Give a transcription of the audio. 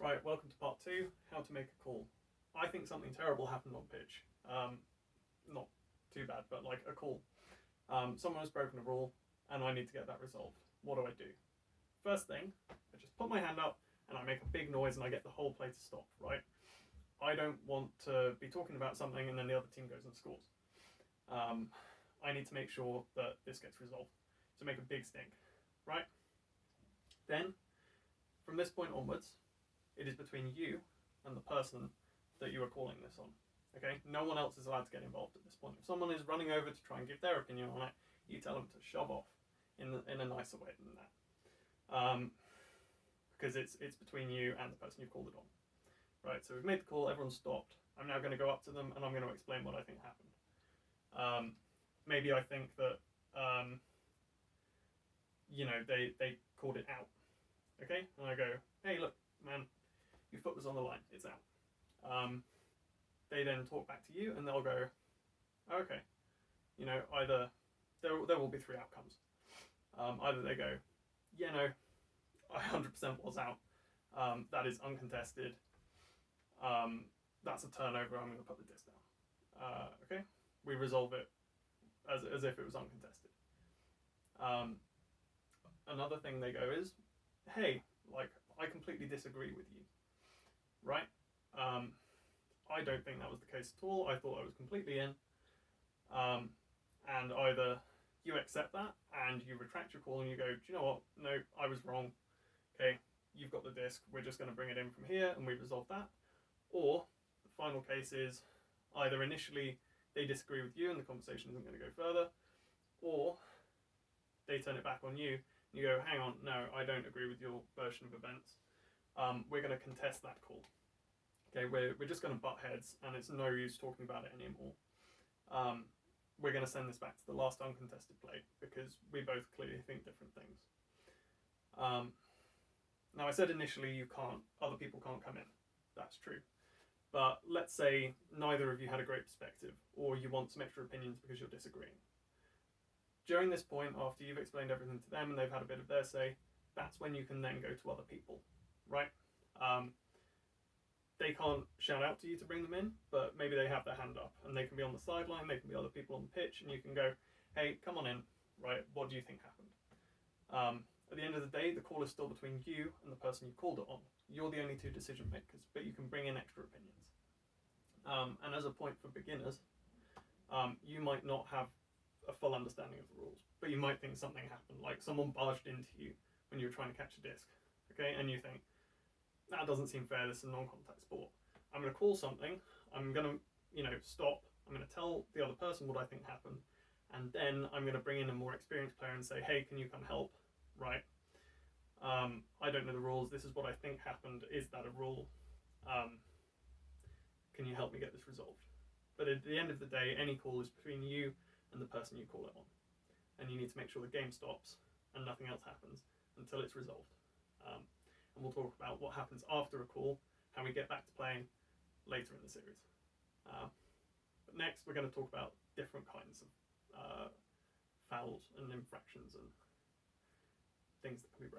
Right, welcome to part 2, how to make a call. I think something terrible happened on pitch. Not too bad, but like a call. Someone has broken a rule and I need to get that resolved. What do I do? First thing, I just put my hand up and I make a big noise and I get the whole play to stop, right? I don't want to be talking about something and then the other team goes and scores. I need to make sure that this gets resolved. So make a big stink, right? Then, from this point onwards, it is between you and the person that you are calling this on. Okay? No one else is allowed to get involved at this point. If someone is running over to try and give their opinion on it, you tell them to shove off in a nicer way than that. Because it's between you and the person you've called it on. Right, so we've made the call, everyone's stopped. I'm now going to go up to them and I'm going to explain what I think happened. Maybe I think that, they called it out. Okay? And I go, hey, look, man, your foot was on the line, it's out. They then talk back to you and they'll go, okay, either there will be 3 outcomes. Either they go, yeah, no, I 100% was out. That is uncontested. That's a turnover, I'm going to put the disc down. Okay, we resolve it as if it was uncontested. Another thing they go is, hey, like, I completely disagree with you, right? I don't think that was the case at all. I thought I was completely in. And either you accept that and you retract your call and you go, do you know what? No, I was wrong. Okay, you've got the disc. We're just going to bring it in from here and we resolve that. Or the final case is either initially they disagree with you and the conversation isn't going to go further, or they turn it back on you and you go, hang on, no, I don't agree with your version of events. We're going to contest that call. Okay, we're just going to butt heads and it's no use talking about it anymore. We're going to send this back to the last uncontested play because we both clearly think different things. Now I said initially other people can't come in. That's true. But let's say neither of you had a great perspective or you want some extra opinions because you're disagreeing. During this point, after you've explained everything to them and they've had a bit of their say, that's when you can then go to other people, right? They can't shout out to you to bring them in, but maybe they have their hand up and they can be on the sideline, they can be other people on the pitch, and you can go, hey, come on in, right, what do you think happened? At the end of the day, the call is still between you and the person you called it on. You're the only 2 decision makers, but you can bring in extra opinions. And as a point for beginners, you might not have a full understanding of the rules, but you might think something happened, like someone barged into you when you were trying to catch a disc, okay, and you think, that doesn't seem fair, this is a non-contact sport. I'm going to call something, I'm going to, stop, I'm going to tell the other person what I think happened, and then I'm going to bring in a more experienced player and say, hey, can you come help, right? I don't know the rules, this is what I think happened, is that a rule? Can you help me get this resolved? But at the end of the day, any call is between you and the person you call it on. And you need to make sure the game stops and nothing else happens until it's resolved. And we'll talk about what happens after a call, how we get back to playing later in the series. But next, we're going to talk about different kinds of fouls and infractions and things that can be broken.